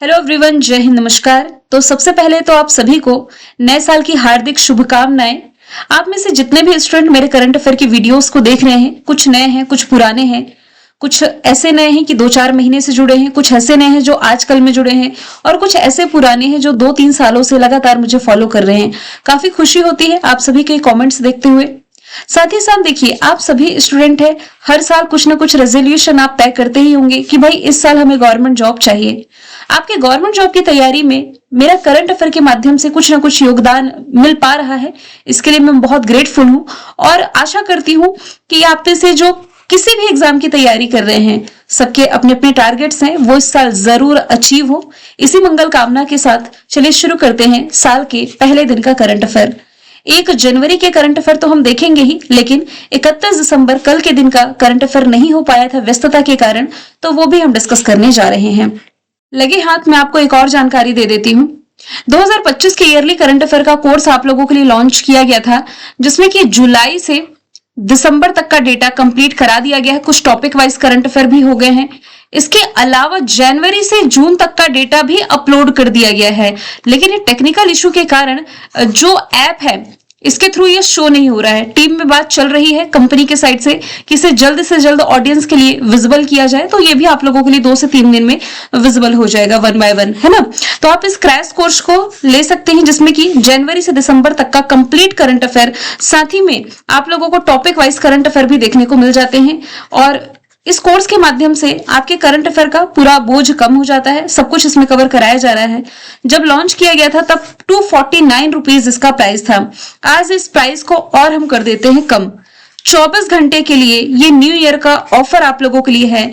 Hello everyone, जय हिंद, नमस्कार। तो सबसे पहले तो आप सभी को नए साल की हार्दिक शुभकामनाएं। आप में से जितने भी स्टूडेंट मेरे करंट अफेयर की वीडियोस को देख रहे हैं, कुछ नए हैं, कुछ पुराने हैं, कुछ ऐसे नए हैं कि 2-4 महीने से जुड़े हैं, कुछ ऐसे नए हैं जो आजकल में जुड़े हैं और कुछ ऐसे पुराने हैं जो 2-3 सालों से लगातार मुझे फॉलो कर रहे हैं। काफी खुशी होती है आप सभी के कॉमेंट्स देखते हुए। साथ ही साथ देखिए, आप सभी स्टूडेंट हैं, हर साल कुछ ना कुछ रेजोल्यूशन आप तय करते ही होंगे कि भाई इस साल हमें गवर्नमेंट जॉब चाहिए। आपके गवर्नमेंट जॉब की तैयारी में मेरा करंट अफेयर के माध्यम से कुछ ना कुछ योगदान मिल पा रहा है, इसके लिए मैं बहुत ग्रेटफुल हूं और आशा करती हूं कि आप में से जो किसी भी एग्जाम की तैयारी कर रहे हैं, सबके अपने अपने टारगेट्स हैं, वो इस साल जरूर अचीव हो। इसी मंगल कामना के साथ चलिए शुरू करते हैं साल के पहले दिन का करंट अफेयर। 1 जनवरी के करंट अफेयर तो हम देखेंगे ही, लेकिन 31 दिसंबर कल के दिन का करंट अफेयर नहीं हो पाया था व्यस्तता के कारण, तो वो भी हम डिस्कस करने जा रहे हैं। लगे हाथ में आपको एक और जानकारी दे देती हूँ। 2025 के ईयरली करंट अफेयर का कोर्स आप लोगों के लिए लॉन्च किया गया था, जिसमें कि जुलाई से दिसंबर तक का डेटा कंप्लीट करा दिया गया है। कुछ टॉपिक वाइज करंट अफेयर भी हो गए हैं। इसके अलावा जनवरी से जून तक का डेटा भी अपलोड कर दिया गया है, लेकिन ये टेक्निकल इशू के कारण जो ऐप है इसके थ्रू ये शो नहीं हो रहा है। टीम में बात चल रही है कंपनी के साइड से कि इसे जल्द से जल्द ऑडियंस के लिए विजिबल किया जाए, तो ये भी आप लोगों के लिए 2 से 3 दिन में विजिबल हो जाएगा 1 बाय 1, है ना। तो आप इस क्रैश कोर्स को ले सकते हैं, जिसमें कि जनवरी से दिसंबर तक का कंप्लीट करंट अफेयर, साथ ही में आप लोगों को टॉपिक वाइज करंट अफेयर भी देखने को मिल जाते हैं। और इस कोर्स के माध्यम से आपके करंट अफेयर का पूरा बोझ कम हो जाता है। सब कुछ इसमें कवर कराया जा रहा है। जब लॉन्च किया गया था तब 249 रुपीज इसका प्राइस था। आज इस प्राइस को और हम कर देते हैं कम। 24 घंटे के लिए ये न्यू ईयर का ऑफर आप लोगों के लिए है।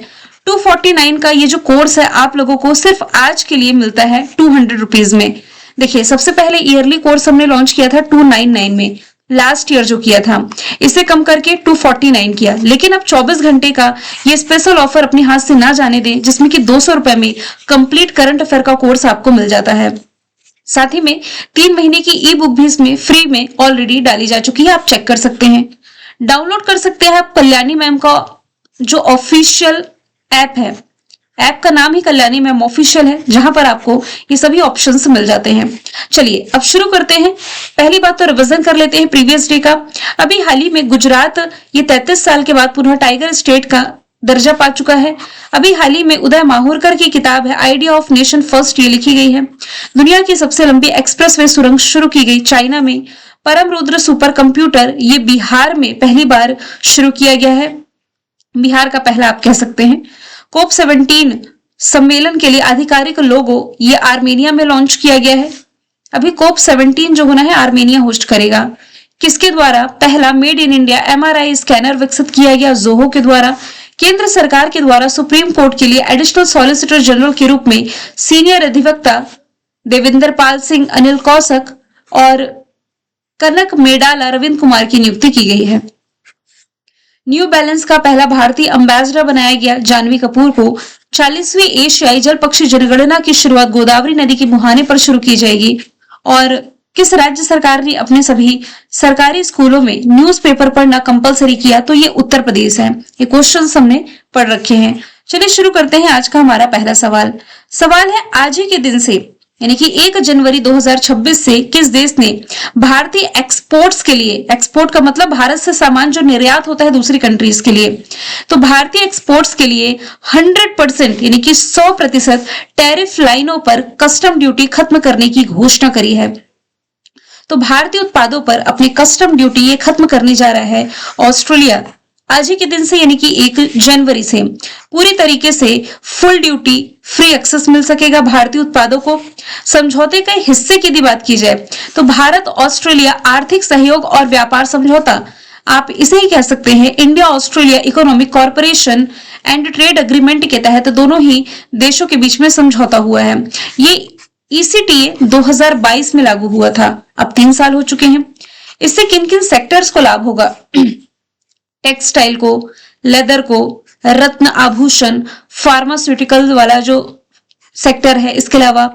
249 का ये जो कोर्स है आप लोगों को सिर्फ आज के लिए मिलता है 200 रुपीज में। देखिए, सबसे पहले ईयरली कोर्स हमने लॉन्च किया था 299 में, लास्ट ईयर जो किया था, इसे कम करके 249 किया। लेकिन अब 24 घंटे का ये स्पेशल ऑफर अपने हाथ से ना जाने दें, जिसमें कि 200 रुपए में कंप्लीट करंट अफेयर का कोर्स आपको मिल जाता है। साथ ही में 3 महीने की ई बुक भी इसमें फ्री में ऑलरेडी डाली जा चुकी है, आप चेक कर सकते हैं। डाउनलोड कर सकते हैं आप कल्याणी मैम का जो ऑफिशियल ऐप है। ऐप का नाम ही कल्याणी मैम ऑफिशियल है, जहां पर आपको ये सभी ऑप्शंस मिल जाते हैं। चलिए अब शुरू करते हैं। पहली बात तो रिवीजन कर लेते हैं प्रीवियस डे का। अभी हाल ही में गुजरात ये 33 साल के बाद पुनः टाइगर स्टेट का दर्जा पा चुका है। अभी हाल ही में उदय माहुरकर की किताब है आइडिया ऑफ नेशन फर्स्ट, ये लिखी गई है। दुनिया की सबसे लंबी एक्सप्रेसवे सुरंग शुरू की गई चाइना में। परम रुद्र सुपर कंप्यूटर ये बिहार में पहली बार शुरू किया गया है, बिहार का पहला आप कह सकते हैं। कोप 17 सम्मेलन के लिए आधिकारिक लोगो ये आर्मेनिया में लॉन्च किया गया है। अभी कोप 17 जो होना है आर्मेनिया होस्ट करेगा। किसके द्वारा? पहला made in India MRI scanner विकसित किया गया जोहो के द्वारा। केंद्र सरकार के द्वारा सुप्रीम कोर्ट के लिए एडिशनल सॉलिसिटर जनरल के रूप में सीनियर अधिवक्ता देवेंद्र पाल सिंह, अनिल कौशिक और कनक मेडाला रविंद्र कुमार की नियुक्ति की गई है। न्यू बैलेंस का पहला भारतीय एम्बेसडर बनाया गया जानवी कपूर को। 40वीं एशियाई जल पक्षी जनगणना की शुरुआत गोदावरी नदी के मुहाने पर शुरू की जाएगी। और किस राज्य सरकार ने अपने सभी सरकारी स्कूलों में न्यूज़पेपर पढ़ना कंपलसरी किया? तो ये उत्तर प्रदेश है। ये क्वेश्चंस हमने पढ़ रखे हैं। चलिए शुरू करते हैं आज का हमारा पहला सवाल। सवाल है, आज ही के दिन से यानी कि 1 जनवरी 2026 से किस देश ने भारतीय एक्सपोर्ट्स के लिए, एक्सपोर्ट का मतलब भारत से सामान जो निर्यात होता है दूसरी कंट्रीज के लिए, तो भारतीय एक्सपोर्ट्स के लिए 100% यानी कि 100% टैरिफ लाइनों पर कस्टम ड्यूटी खत्म करने की घोषणा करी है। तो भारतीय उत्पादों पर अपनी कस्टम ड्यूटी ये खत्म करने जा रहा है ऑस्ट्रेलिया। आज ही के दिन से यानी कि 1 जनवरी से पूरी तरीके से फुल ड्यूटी फ्री एक्सेस मिल सकेगा भारतीय उत्पादों को। समझौते के हिस्से की यदि बात की जाए तो भारत ऑस्ट्रेलिया आर्थिक सहयोग और व्यापार समझौता, आप इसे ही कह सकते हैं India Australia economic corporation and trade agreement के तहत दोनों ही देशों के बीच में समझौता हुआ है। ये ECTA 2022 में लागू हुआ था, अब 3 साल हो चुके हैं। इससे किन किन सेक्टर्स को लाभ होगा? टेक्सटाइल को, लेदर को, रत्न आभूषण, फार्मास्यूटिकल वाला जो सेक्टर है, इसके अलावा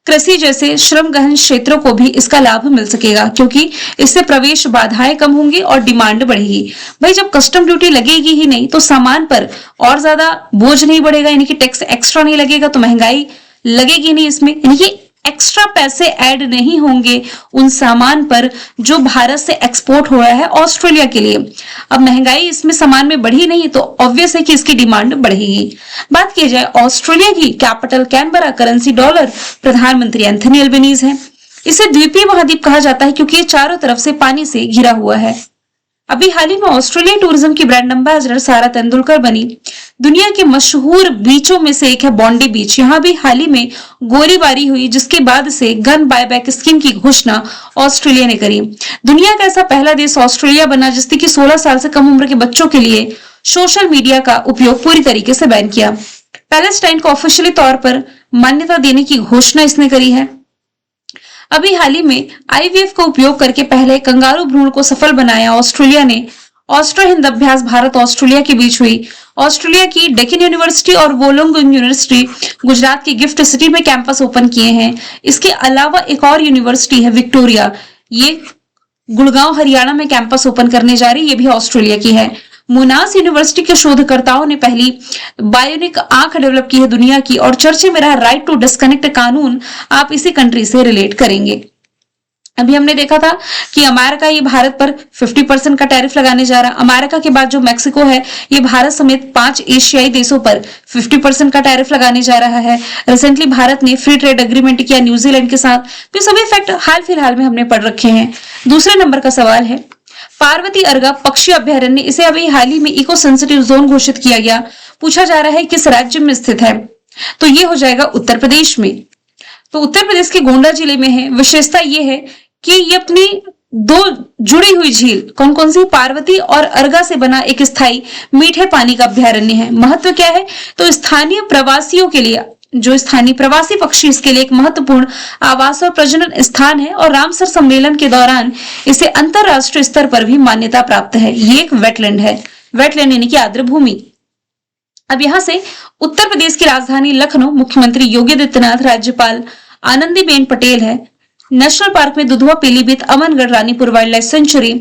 कृषि जैसे श्रम गहन क्षेत्रों को भी इसका लाभ मिल सकेगा, क्योंकि इससे प्रवेश बाधाएं कम होंगी और डिमांड बढ़ेगी। भाई जब कस्टम ड्यूटी लगेगी ही नहीं तो सामान पर और ज्यादा बोझ नहीं बढ़ेगा, यानी कि टैक्स एक्स्ट्रा नहीं लगेगा, तो महंगाई लगेगी नहीं इसमें, यानी कि एक्स्ट्रा पैसे ऐड नहीं होंगे उन सामान पर जो भारत से एक्सपोर्ट हो रहा है ऑस्ट्रेलिया के लिए। अब महंगाई इसमें सामान में बढ़ी नहीं तो ऑब्वियस है कि इसकी डिमांड बढ़ेगी। बात की जाए ऑस्ट्रेलिया की, कैपिटल कैनबरा, करेंसी डॉलर, प्रधानमंत्री एंथनी अल्बनीज है। इसे द्वीपीय महाद्वीप कहा जाता है क्योंकि ये चारों तरफ से पानी से घिरा हुआ है। अभी हाल ही में ऑस्ट्रेलिया टूरिज्म की ब्रांड एम्बेसडर सारा तेंदुलकर बनी। दुनिया के मशहूर बीचों में से एक है बॉन्डी बीच। यहाँ भी हाल ही में गोलीबारी हुई जिसके बाद से गन बायबैक स्कीम की घोषणा ऑस्ट्रेलिया ने करी। दुनिया का ऐसा पहला देश ऑस्ट्रेलिया बना जिसने कि 16 साल से कम उम्र के बच्चों के लिए सोशल मीडिया का उपयोग पूरी तरीके से बैन किया। पैलेस्टाइन को ऑफिशियली तौर पर मान्यता देने की घोषणा इसने करी है। अभी हाल ही में आईवीएफ का उपयोग करके पहले कंगारू भ्रूण को सफल बनाया ऑस्ट्रेलिया ने। ऑस्ट्रो हिंद अभ्यास भारत ऑस्ट्रेलिया के बीच हुई। ऑस्ट्रेलिया की डेक्कन यूनिवर्सिटी और वोलोंगोंग यूनिवर्सिटी गुजरात की गिफ्ट सिटी में कैंपस ओपन किए हैं। इसके अलावा एक और यूनिवर्सिटी है विक्टोरिया, ये गुड़गांव हरियाणा में कैंपस ओपन करने जा रही, ये भी ऑस्ट्रेलिया की है। मोनास यूनिवर्सिटी के शोधकर्ताओं ने पहली बायोनिक आंख डेवलप की है दुनिया की, और चर्चे में रहा राइट टू डिस्कनेक्ट कानून आप इसी कंट्री से रिलेट करेंगे। अभी हमने देखा था कि अमेरिका ये भारत पर 50% का टैरिफ लगाने जा रहा। अमेरिका के बाद जो मैक्सिको है ये भारत समेत 5 एशियाई देशों पर 50% का टैरिफ लगाने जा रहा है। रिसेंटली भारत ने फ्री ट्रेड एग्रीमेंट किया न्यूजीलैंड के साथ। तो सभी फैक्ट हाल फिलहाल में हमने पढ़ रखे हैं। दूसरे नंबर का सवाल है पार्वती अर्गा पक्षी अभ्यारण्य, इसे अभी हाल ही में इको सेंसिटिव जोन घोषित किया गया। पूछा जा रहा है किस राज्य में स्थित है, तो ये हो जाएगा उत्तर प्रदेश में। तो उत्तर प्रदेश के गोंडा जिले में है। विशेषता ये है कि ये अपनी 2 जुड़ी हुई झील कौन कौन सी, पार्वती और अर्गा से बना एक स्थायी मीठे पानी का अभ्यारण्य है। महत्व क्या है, तो स्थानीय प्रवासियों के लिए, जो स्थानीय प्रवासी पक्षी, इसके लिए एक महत्वपूर्ण आवास और प्रजनन स्थान है, और रामसर सम्मेलन के दौरान इसे अंतरराष्ट्रीय स्तर पर भी मान्यता प्राप्त है। ये एक वेटलैंड है, वेटलैंड यानी कि आर्द्र भूमि। अब यहां से उत्तर प्रदेश की राजधानी लखनऊ, मुख्यमंत्री योगी आदित्यनाथ, राज्यपाल आनंदीबेन पटेल है। नेशनल पार्क में Dudhwa, Pilibhit, Amangarh, Ranipur wild life sanctuary.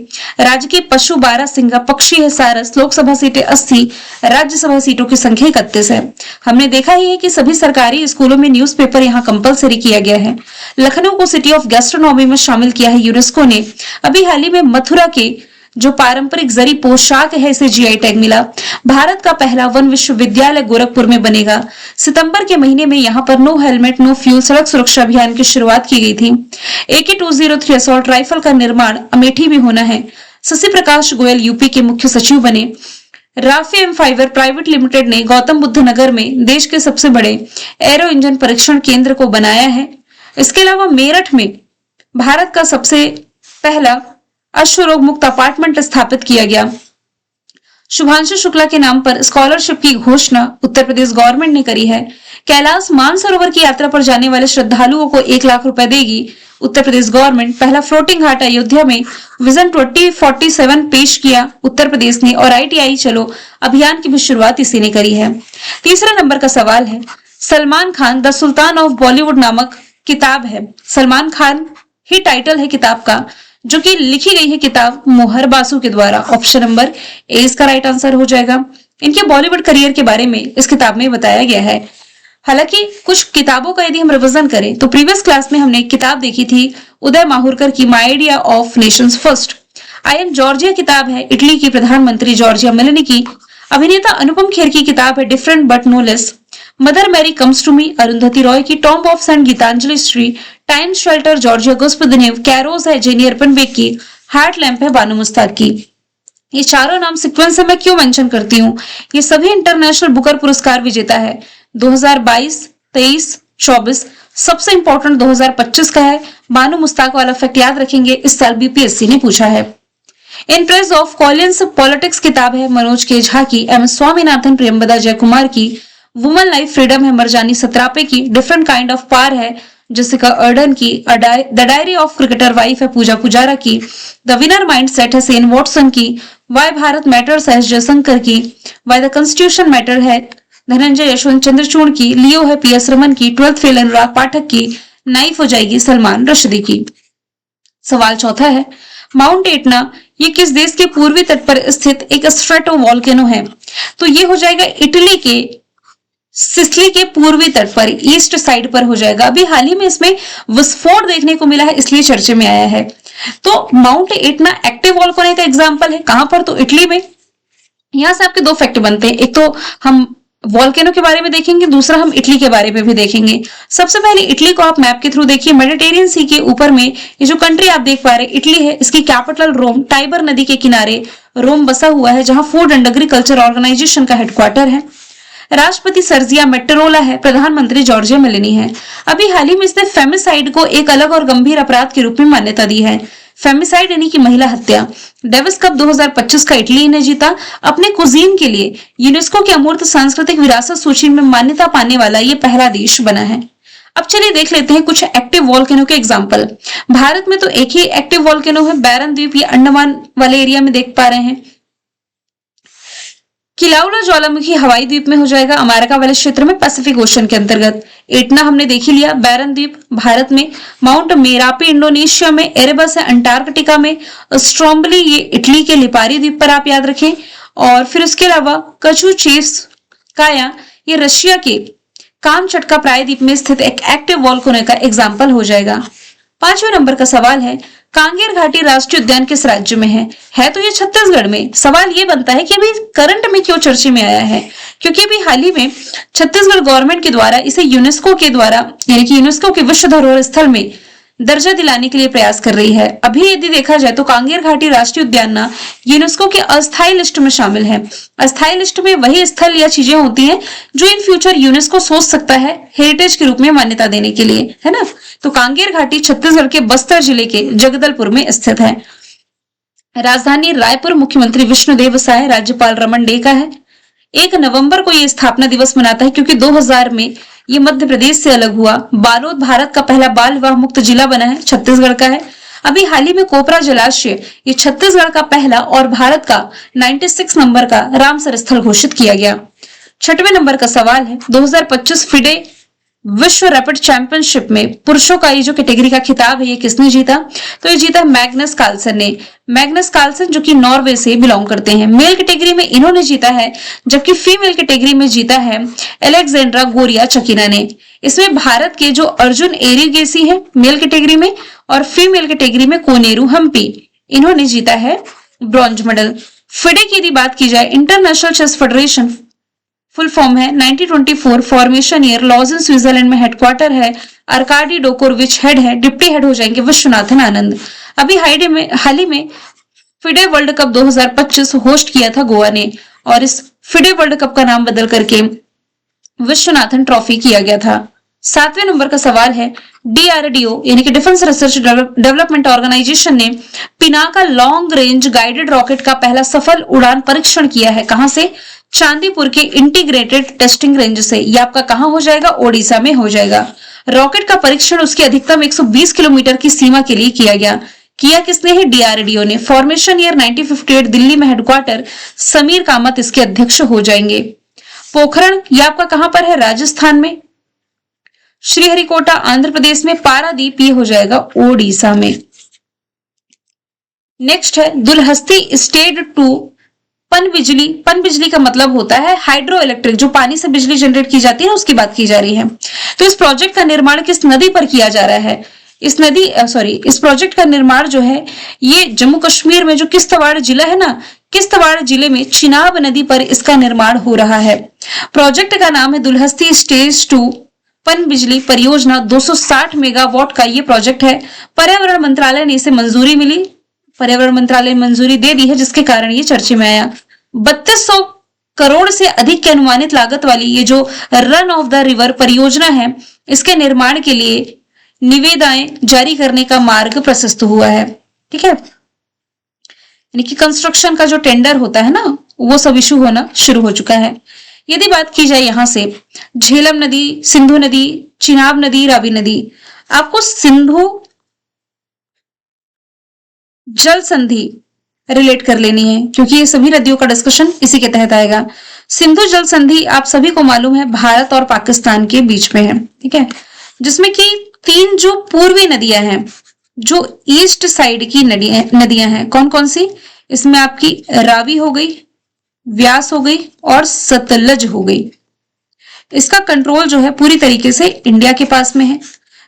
राज्य के पशु 12 सिंगा, पक्षी है सारस। लोकसभा सीटें 80, राज्यसभा सीटों की संख्या 31 है। हमने देखा ही है कि सभी सरकारी स्कूलों में न्यूज़पेपर यहाँ कंपलसरी किया गया है। लखनऊ को सिटी ऑफ गैस्ट्रोनॉमी में शामिल किया है यूनेस्को ने। अभी हाल ही में मथुरा के जो पारंपरिक जरी पोशाक है इसे जीआई टैग मिला। भारत का पहला वन विश्वविद्यालय गोरखपुर में बनेगा। सितंबर के महीने में यहाँ पर नो हेलमेट नो फ्यूल सड़क सुरक्षा अभियान की शुरुआत की गई थी। AK-203 असॉल्ट राइफल का निर्माण अमेठी में होना है। शशि प्रकाश गोयल यूपी के मुख्य सचिव बने। Raphe M fibre private limited ने गौतम बुद्ध नगर में देश के सबसे बड़े एरो इंजन परीक्षण केंद्र को बनाया है। इसके अलावा मेरठ में भारत का सबसे पहला अश्वरोग मुक्त अपार्टमेंट स्थापित किया गया। शुभांशु शुक्ला के नाम पर स्कॉलरशिप की घोषणा उत्तर प्रदेश गवर्नमेंट ने करी है। कैलाश मानसरोवर की यात्रा पर जाने वाले श्रद्धालुओं को 1 लाख रुपए देगी उत्तर प्रदेश गवर्नमेंट। पहला फ्लोटिंग घाट अयोध्या में विजन 2047 पेश किया उत्तर प्रदेश ने, और ITI चलो अभियान की भी शुरुआत इसी ने करी है। तीसरा नंबर का सवाल है Salman Khan the sultan of Bollywood नामक किताब है। सलमान खान ही टाइटल है किताब का, जो कि लिखी गई है किताब मोहर बासु के द्वारा। ऑप्शन नंबर ए इसका राइट आंसर हो जाएगा। इनके बॉलीवुड करियर के बारे में इस किताब में बताया गया है। हालांकि कुछ किताबों का यदि हम रिवीजन करें तो प्रीवियस क्लास में हमने एक किताब देखी थी उदय माहुरकर की my idea of Nations first. I am Georgia किताब है इटली की प्रधानमंत्री जॉर्जिया मेलोनी की। अभिनेता अनुपम खेर की किताब है different but no less. Mother Mary comes to me Arundhati Roy की। Tomb of sand Geetanjali Shree. Time shelter Georgi Gospodinov. Kairos है जेनी अर्पनबेक की। हार्ट लैंप है बानो मुस्ताक की। ये चारों नाम सीक्वेंस से मैं क्यों मेंशन करती हूँ, ये सभी इंटरनेशनल बुकर पुरस्कार विजेता है। 2022, 23, 24, सबसे इंपॉर्टेंट 2025 का है। बानो मुस्ताक वाला फैक्ट याद रखेंगे, इस साल BPSC ने पूछा है। इन प्रेस ऑफ कॉलियंस पॉलिटिक्स किताब है मनोज के झा की। एम स्वामीनाथन प्रियंबदा जयकुमार की। वुमन लाइफ फ्रीडम है मरजानी सत्रापे की। डिफरेंट काइंड ऑफ पार है जेसिका अर्डन की। The diary of cricketer wife है पूजा पुजारा की। द विनर माइंड सेट है सेन वॉटसन की। वाई भारत मैटर्स है जयशंकर की। वाई द कॉन्स्टिट्यूशन मैटर है धनंजय यशवंत चंद्रचूड़ की। लियो है PS रमन की। 12th फेल अनुराग पाठक की। नाइफ हो जाएगी सलमान रश्दी की। सवाल चौथा है माउंट एटना ये किस देश के पूर्वी तट पर स्थित एक स्ट्रेटो वॉल्केनो है, तो ये हो जाएगा इटली के सिसिली के पूर्वी तट पर, ईस्ट साइड पर हो जाएगा। अभी हाल ही में इसमें विस्फोट देखने को मिला है, इसलिए चर्चे में आया है। तो माउंट एटना एक्टिव वॉल्केनो का एग्जाम्पल है, कहां पर, तो इटली में। यहां से आपके दो फैक्ट बनते हैं, एक तो हम वॉल्केनो के बारे में देखेंगे, दूसरा हम इटली के बारे में भी देखेंगे। सबसे पहले इटली को आप मैप के थ्रू देखिए, मेडिटेरियन सी के ऊपर में ये जो कंट्री आप देख पा रहे हैं इटली है, इसकी कैपिटल रोम, टाइबर नदी के किनारे रोम बसा हुआ है, जहां फूड एंड एग्रीकल्चर ऑर्गेनाइजेशन का हेडक्वार्टर है। राष्ट्रपति सर्जिया मेट्रोला है, प्रधानमंत्री जॉर्जिया मेलोनी है। अभी हाल ही में इसने फेमिसाइड को एक अलग और गंभीर अपराध के रूप में मान्यता दी है। फेमिसाइड यानी कि महिला हत्या। डेविस कप 2025 का इटली ने जीता। अपने कुजीन के लिए यूनेस्को की अमूर्त सांस्कृतिक विरासत सूची में मान्यता पाने वाला ये पहला देश बना है। अब चलिए देख लेते हैं कुछ एक्टिव वॉल्केनो के एग्जाम्पल। भारत में तो एक ही एक्टिव वॉल्केनो है, बैरन द्वीप, ये अंडमान वाले एरिया में देख पा रहे हैं। किलाउला ज्वालामुखी हवाई द्वीप में हो जाएगा, अमेरिका वाले क्षेत्र में, पैसिफिक ओशन के अंतर्गत। एटना हमने देख ही लिया, बैरन द्वीप भारत में, माउंट मेरापी इंडोनेशिया में, एरेबस है अंटार्कटिका में, स्ट्रोम्बली ये इटली के लिपारी द्वीप पर आप याद रखें। और फिर उसके अलावा कचुचेस्काया ये रशिया के कामचटका प्रायद्वीप में स्थित एक एक्टिव वॉल्केनो का एग्जाम्पल हो जाएगा। 5वें नंबर का सवाल है, कांगेर घाटी राष्ट्रीय उद्यान किस राज्य में है तो ये छत्तीसगढ़ में। सवाल ये बनता है कि अभी करंट में क्यों चर्चा में आया है, क्योंकि अभी हाल ही में छत्तीसगढ़ गवर्नमेंट के द्वारा इसे यूनेस्को के द्वारा यानी कि यूनेस्को के विश्व धरोहर स्थल में दर्जा दिलाने के लिए प्रयास कर रही है। अभी यदि देखा जाए तो कांगेर घाटी राष्ट्रीय उद्यान ना यूनेस्को के अस्थायी लिस्ट में शामिल है। अस्थायी लिस्ट में वही स्थल या चीजें होती हैं जो इन फ्यूचर यूनेस्को सोच सकता है हेरिटेज के रूप में मान्यता देने के लिए, है ना। तो कांगेर घाटी छत्तीसगढ़ के बस्तर जिले के जगदलपुर में स्थित है। राजधानी रायपुर, मुख्यमंत्री विष्णुदेव साय, राज्यपाल रमन डेका है। 1 नवंबर को ये स्थापना दिवस मनाता है क्योंकि 2000 में ये मध्य प्रदेश से अलग हुआ। बालोद भारत का पहला बाल विवाह मुक्त जिला बना है, छत्तीसगढ़ का है। अभी हाल ही में कोपरा जलाशय ये छत्तीसगढ़ का पहला और भारत का 96 नंबर का रामसर स्थल घोषित किया गया। 6वें नंबर का सवाल है, 2025 फिडे विश्व रैपिड चैंपियनशिप में पुरुषों का ये जो कैटेगरी का खिताब है ये किसने जीता, तो ये जीता मैग्नस कार्लसन ने। मैग्नस कार्लसन जो कि नॉर्वे से बिलोंग करते हैं। मेल कैटेगरी में इन्होंने जीता है, जबकि फीमेल कैटेगरी में जीता है एलेक्जेंड्रा गोरिया चकीना ने। इसमें भारत के जो अर्जुन एरिगेसी है मेल कैटेगरी में, और फीमेल कैटेगरी में कोनेरू हम्पी, इन्होंने जीता है ब्रॉन्ज मेडल। फिडे की यदि बात की जाए, international chess federation full form है 1924 फॉर्मेशन ईयर, लॉजन स्विट्जरलैंड में हेडक्वार्टर है। अर्काडी डोकोरविच हेड है, डिप्टी हेड हो जाएंगे विश्वनाथन आनंद। अभी हाल ही में फिडे वर्ल्ड कप 2025 होस्ट किया था गोवा ने, और इस फिडे वर्ल्ड कप का नाम बदल करके विश्वनाथन ट्रॉफी किया गया था। 7वें नंबर का सवाल है, डीआरडीओ यानी कि डिफेंस रिसर्च डेवलपमेंट ऑर्गेनाइजेशन ने Pinaka long range guided rocket का पहला सफल उड़ान परीक्षण किया है। कहां से, चांदीपुर के इंटीग्रेटेड टेस्टिंग रेंज से। यह आपका कहां हो जाएगा, ओडिशा में हो जाएगा। रॉकेट का परीक्षण उसकी अधिकतम 120 किलोमीटर की सीमा के लिए किया गया। किया किसने है, डीआरडीओ ने। फॉर्मेशन ईयर 1958, दिल्ली में हेडक्वार्टर, समीर कामत इसके अध्यक्ष हो जाएंगे। पोखरण यह आपका कहां पर है, राजस्थान में। श्रीहरिकोटा आंध्र प्रदेश में, पारादीप ये हो जाएगा ओडिशा में। नेक्स्ट है दुलहस्ती स्टेट 2 पनबिजली। पनबिजली का मतलब होता है हाइड्रो इलेक्ट्रिक, जो पानी से बिजली जनरेट की जाती है उसकी बात की जा रही है। तो इस प्रोजेक्ट का निर्माण किस नदी पर किया जा रहा है, इस प्रोजेक्ट का निर्माण जो है ये जम्मू कश्मीर में जो किश्तवाड़ जिला है ना, किश्तवाड़ जिले में चिनाब नदी पर इसका निर्माण हो रहा है। प्रोजेक्ट का नाम है दुलहस्ती स्टेज 2 पनबिजली परियोजना। 260 मेगावाट का ये प्रोजेक्ट है। पर्यावरण मंत्रालय ने इसे मंजूरी मिली, पर्यावरण मंत्रालय ने मंजूरी दे दी है, जिसके कारण ये चर्चे में आया। 3200 करोड़ से अधिक की अनुमानित लागत वाली ये जो रन ऑफ द रिवर परियोजना है, इसके निर्माण के लिए निविदाएं जारी करने का मार्ग प्रशस्त हुआ है। ठीक है, यानी कि कंस्ट्रक्शन का जो टेंडर होता है ना, वो सब इशू होना शुरू हो चुका है। यदि बात की जाए यहां से झेलम नदी, सिंधु नदी, चिनाब नदी, रावी नदी, आपको सिंधु जल संधि रिलेट कर लेनी है क्योंकि ये सभी नदियों का डिस्कशन इसी के तहत आएगा। सिंधु जल संधि आप सभी को मालूम है भारत और पाकिस्तान के बीच में है। ठीक है, जिसमें कि 3 जो पूर्वी नदियां हैं, जो ईस्ट साइड की नदियां हैं, कौन कौन सी, इसमें आपकी रावी हो गई, व्यास हो गई और सतलज हो गई। इसका कंट्रोल जो है पूरी तरीके से इंडिया के पास में है।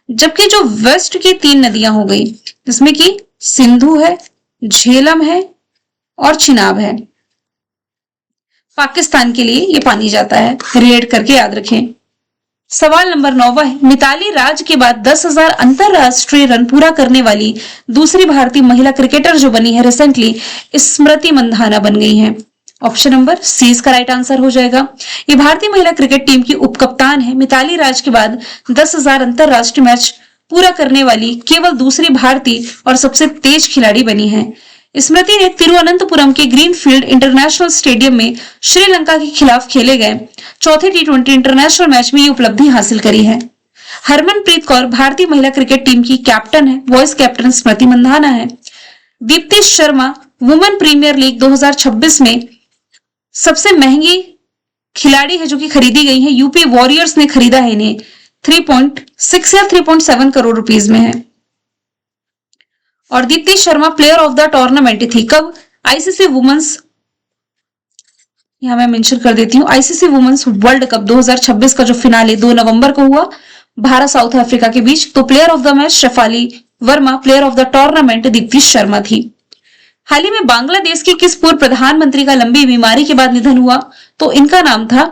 जबकि जो वेस्ट की 3 नदियां हो गई, जिसमें कि सिंधु है, झेलम है और चिनाब है, पाकिस्तान के लिए ये पानी जाता है, रेड करके याद रखें। सवाल नंबर 9 है, मिताली राज के बाद 10,000 अंतरराष्ट्रीय रन पूरा करने वाली दूसरी भारतीय महिला क्रिकेटर जो बनी है रिसेंटली, स्मृति मंधाना बन गई है। ऑप्शन नंबर सी इसका राइट आंसर हो जाएगा। ये भारतीय महिला क्रिकेट टीम की उपकप्तान है। मिताली राज के बाद 10,000 अंतरराष्ट्रीय मैच पूरा करने वाली केवल दूसरी भारतीय और सबसे तेज खिलाड़ी बनी है। स्मृति ने तिरुवनंतपुरम के ग्रीनफील्ड इंटरनेशनल स्टेडियम में श्रीलंका के खिलाफ खेले गए चौथे T20 इंटरनेशनल मैच में ये उपलब्धि हासिल करी है। हरमनप्रीत कौर भारतीय महिला क्रिकेट टीम की कैप्टन है। वॉइस कैप्टन स्मृति मंधाना है। Deepti Sharma women premiere league 2026 में सबसे महंगी खिलाड़ी है जो कि खरीदी गई है। यूपी वॉरियर्स ने खरीदा है इन्हें 3.6 या 3.7 करोड़ रुपीस में है। और Deepti Sharma player of the tournament थी। कब? आईसीसी वुमेन्स, यहां मैं मेंशन कर देती हूँ, आईसीसी वुमेन्स वर्ल्ड कप 2026 का जो फिनाले 2 नवंबर को हुआ भारत साउथ अफ्रीका के बीच, तो player of the match Shafali Verma, player of the tournament Deepti Sharma थी। हाल ही में बांग्लादेश की किस पूर्व प्रधानमंत्री का लंबी बीमारी के बाद निधन हुआ? तो इनका नाम था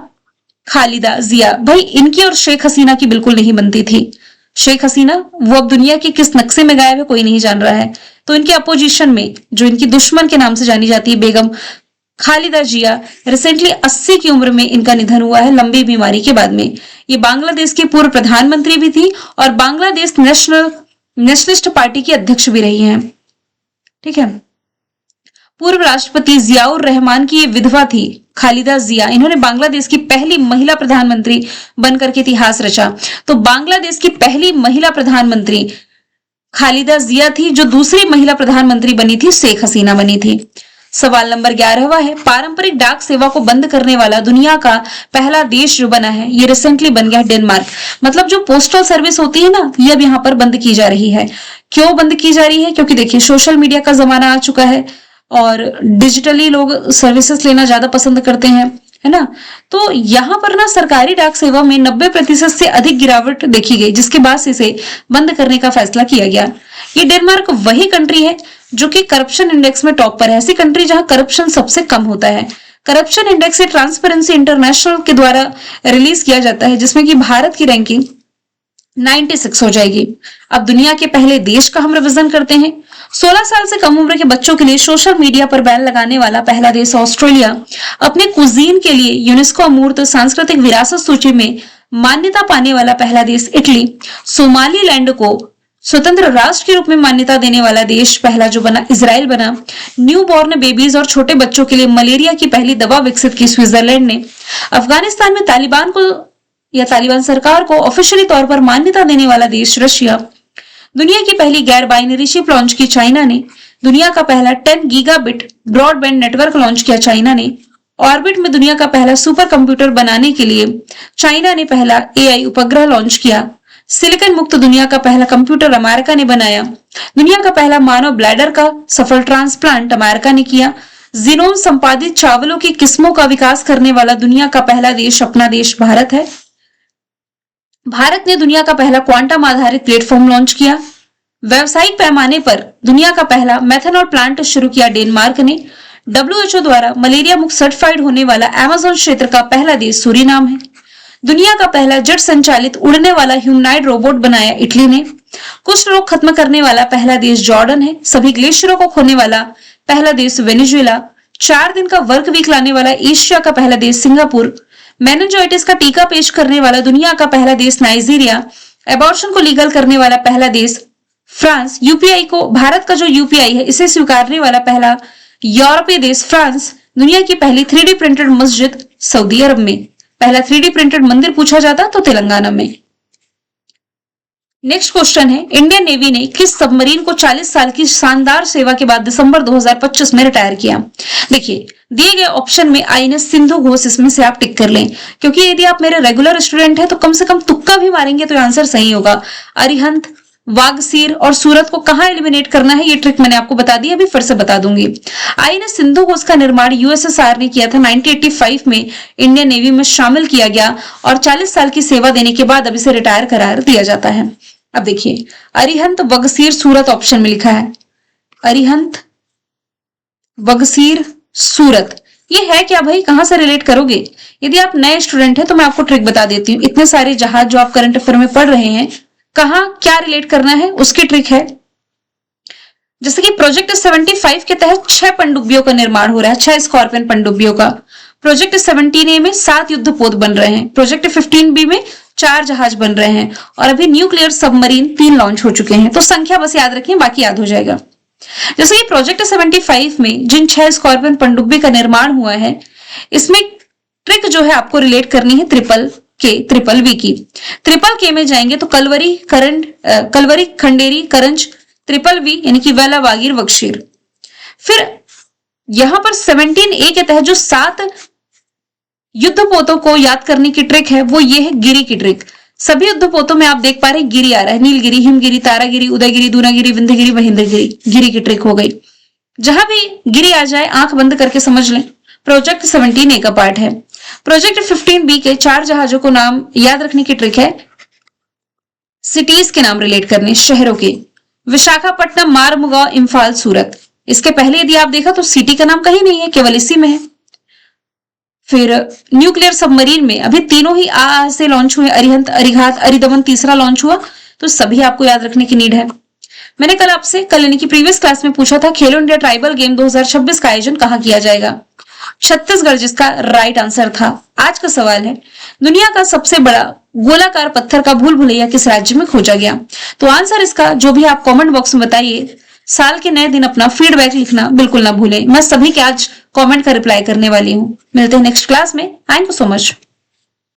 खालिदा जिया। भाई इनकी और शेख हसीना की बिल्कुल नहीं बनती थी। शेख हसीना वो अब दुनिया के किस नक्शे में गायब है कोई नहीं जान रहा है। तो इनके अपोजिशन में जो इनकी दुश्मन के नाम से जानी जाती है बेगम खालिदा जिया, रिसेंटली 80 की उम्र में इनका निधन हुआ है लंबी बीमारी के बाद में। ये बांग्लादेश की पूर्व प्रधानमंत्री भी थी और बांग्लादेश नेशनलिस्ट पार्टी की अध्यक्ष भी रही हैं। ठीक है। पूर्व राष्ट्रपति जियाउर रहमान की ये विधवा थी खालिदा जिया। इन्होंने बांग्लादेश की पहली महिला प्रधानमंत्री बनकर के इतिहास रचा। तो बांग्लादेश की पहली महिला प्रधानमंत्री खालिदा जिया थी। जो दूसरी महिला प्रधानमंत्री बनी थी शेख हसीना बनी थी। सवाल नंबर 11 है, पारंपरिक डाक सेवा को बंद करने वाला दुनिया का पहला देश जो बना है ये रिसेंटली बन गया डेनमार्क। मतलब जो पोस्टल सर्विस होती है ना, ये अब यहाँ पर बंद की जा रही है। क्यों बंद की जा रही है? क्योंकि देखिए सोशल मीडिया का जमाना आ चुका है और डिजिटली लोग सर्विसेज लेना ज्यादा पसंद करते हैं, है ना। तो यहाँ पर ना सरकारी डाक सेवा में 90% से अधिक गिरावट देखी गई, जिसके बाद से इसे बंद करने का फैसला किया गया। ये डेनमार्क वही कंट्री है जो कि करप्शन इंडेक्स में टॉप पर है। ऐसी कंट्री जहां करप्शन सबसे कम होता है। करप्शन इंडेक्स से ट्रांसपेरेंसी इंटरनेशनल के द्वारा रिलीज किया जाता है, जिसमें कि भारत की रैंकिंग 96 हो जाएगी। अब दुनिया के पहले देश का हम रिवीजन करते हैं। 16 साल से कम उम्र के बच्चों के लिए सोशल मीडिया पर बैन लगाने वाला पहला देश ऑस्ट्रेलिया। अपने कुजीन के लिए यूनेस्को अमूर्त सांस्कृतिक विरासत सूची में मान्यता पाने वाला पहला देश इटली। सोमालीलैंड को स्वतंत्र राष्ट्र के रूप में मान्यता देने वाला देश पहला जो बना इजराइल बना। न्यू बॉर्न बेबीज और छोटे बच्चों के लिए मलेरिया की पहली दवा विकसित की स्विट्जरलैंड ने। अफगानिस्तान में तालिबान सरकार को ऑफिशियली तौर पर मान्यता देने वाला देश रशिया। दुनिया की पहली गैर बाइनरी शिप लॉन्च की चाइना ने। दुनिया का पहला 10 गीगाबिट ब्रॉडबैंड नेटवर्क लॉन्च किया चाइना ने। ऑर्बिट में दुनिया का पहला सुपर कंप्यूटर बनाने के लिए चाइना ने पहला AI उपग्रह लॉन्च किया। सिलिकॉन मुक्त दुनिया का पहला कंप्यूटर अमेरिका ने बनाया। दुनिया का पहला मानव ब्लैडर का सफल ट्रांसप्लांट अमेरिका ने किया। जीनोम संपादित चावलों की किस्मों का विकास करने वाला दुनिया का पहला देश अपना देश भारत है। भारत ने दुनिया का पहला क्वांटम आधारित प्लेटफॉर्म लॉन्च किया। व्यवसायिक पैमाने पर दुनिया का पहला मेथनॉल प्लांट शुरू किया डेनमार्क ने। WHO द्वारा मलेरिया मुक्त सर्टिफाइड होने वाला अमेज़न क्षेत्र का पहला देश सूरीनाम है। दुनिया का पहला जेट संचालित उड़ने वाला ह्यूमनॉइड रोबोट बनाया इटली ने। कुष्ठ रोग खत्म करने वाला पहला देश जॉर्डन है। सभी ग्लेशियरों को खोने वाला पहला देश वेनेजुएला। 4 दिन का वर्क वीक लाने वाला एशिया का पहला देश सिंगापुर। मेनिंजाइटिस का टीका पेश करने वाला दुनिया का पहला देश नाइजीरिया। एबॉर्शन को लीगल करने वाला पहला देश फ्रांस। यूपीआई को, भारत का जो यूपीआई है इसे स्वीकारने वाला पहला यूरोपीय देश फ्रांस। दुनिया की पहली 3D प्रिंटेड मस्जिद सऊदी अरब में। पहला 3D प्रिंटेड मंदिर पूछा जाता तो तेलंगाना में। नेक्स्ट क्वेश्चन है, इंडियन नेवी ने किस सबमरीन को 40 साल की शानदार सेवा के बाद दिसंबर 2025 में रिटायर किया? देखिए दिए गए ऑप्शन में INS सिंधु घोष इसमें से आप टिक कर लें, क्योंकि यदि आप मेरे रेगुलर स्टूडेंट हैं तो कम से कम तुक्का भी मारेंगे तो आंसर सही होगा। अरिहंत, वागसीर और सूरत को कहां एलिमिनेट करना है, ये ट्रिक मैंने आपको बता दी, अभी फिर से बता दूंगी। आईएनएस सिंधु को उसका निर्माण यूएसएसआर ने किया था। 1985 में इंडियन नेवी में शामिल किया गया और 40 साल की सेवा देने के बाद अब इसे रिटायर करार दिया जाता है। अब देखिए, अरिहंत वगसीर सूरत ऑप्शन में लिखा है, अरिहंत वगसीर सूरत, ये है क्या भाई, कहां से रिलेट करोगे? यदि आप नए स्टूडेंट हैं तो मैं आपको ट्रिक बता देती हूँ। इतने सारे जहाज जो आप करंट अफेयर में पढ़ रहे हैं, कहां क्या रिलेट करना है उसकी ट्रिक है। जैसे कि प्रोजेक्ट 75 के तहत 6 पनडुब्बियों का निर्माण हो रहा है, 6 स्कॉर्पियन पनडुब्बियों का। प्रोजेक्ट 17A में 7 युद्धपोत बन रहे हैं। प्रोजेक्ट 15B में 4 जहाज बन रहे हैं और अभी न्यूक्लियर सबमरीन 3 लॉन्च हो चुके हैं। तो संख्या बस याद रखिए, बाकी याद हो जाएगा। जैसे कि प्रोजेक्ट 75 में जिन 6 स्कॉर्पियन पनडुब्बी का निर्माण हुआ है, इसमें ट्रिक जो है आपको रिलेट करनी है ट्रिपल वी की। ट्रिपल के में जाएंगे तो कलवरी खंडेरी करंज, ट्रिपल वी यानी कि वेला वागीर वक्शीर। फिर यहां पर 17A के तहत जो 7 युद्धपोतों को याद करने की ट्रिक है वो ये है गिरी की ट्रिक। सभी युद्धपोतों में आप देख पा रहे हैं गिरी आ रहा है, नीलगिरी, हिमगिरी, तारागिरी, उदयगिरी, दूनागिरी, विंध्यगिरी, महेंद्रगिरी, गिरी की ट्रिक हो गई। जहां भी गिरी आ जाए आंख बंद करके समझ लें, प्रोजेक्ट 17A का पार्ट है। प्रोजेक्ट 15B के 4 जहाजों को नाम याद रखने की ट्रिक है सिटीज के नाम रिलेट करने, शहरों के, विशाखापट्टनम, मारमुगांव, इम्फाल, सूरत। इसके पहले यदि आप देखा तो सिटी का नाम कहीं नहीं है, केवल इसी में है। फिर न्यूक्लियर सबमरीन में अभी तीनों ही आ से लॉन्च हुए, अरिहंत, अरिघात, अरिदमन तीसरा लॉन्च हुआ, तो सभी आपको याद रखने की नीड है। मैंने कल यानी कि प्रीवियस क्लास में पूछा था खेलो इंडिया ट्राइबल गेम 2026 का आयोजन कहां किया जाएगा? छत्तीसगढ़, जिसका राइट आंसर था। आज का सवाल है, दुनिया का सबसे बड़ा गोलाकार पत्थर का भूल भुलैया किस राज्य में खोजा गया? तो आंसर इसका जो भी आप कमेंट बॉक्स में बताइए। साल के नए दिन अपना फीडबैक लिखना बिल्कुल ना भूलें। मैं सभी के आज कमेंट का रिप्लाई करने वाली हूँ। मिलते हैं नेक्स्ट क्लास में। Thank you so much.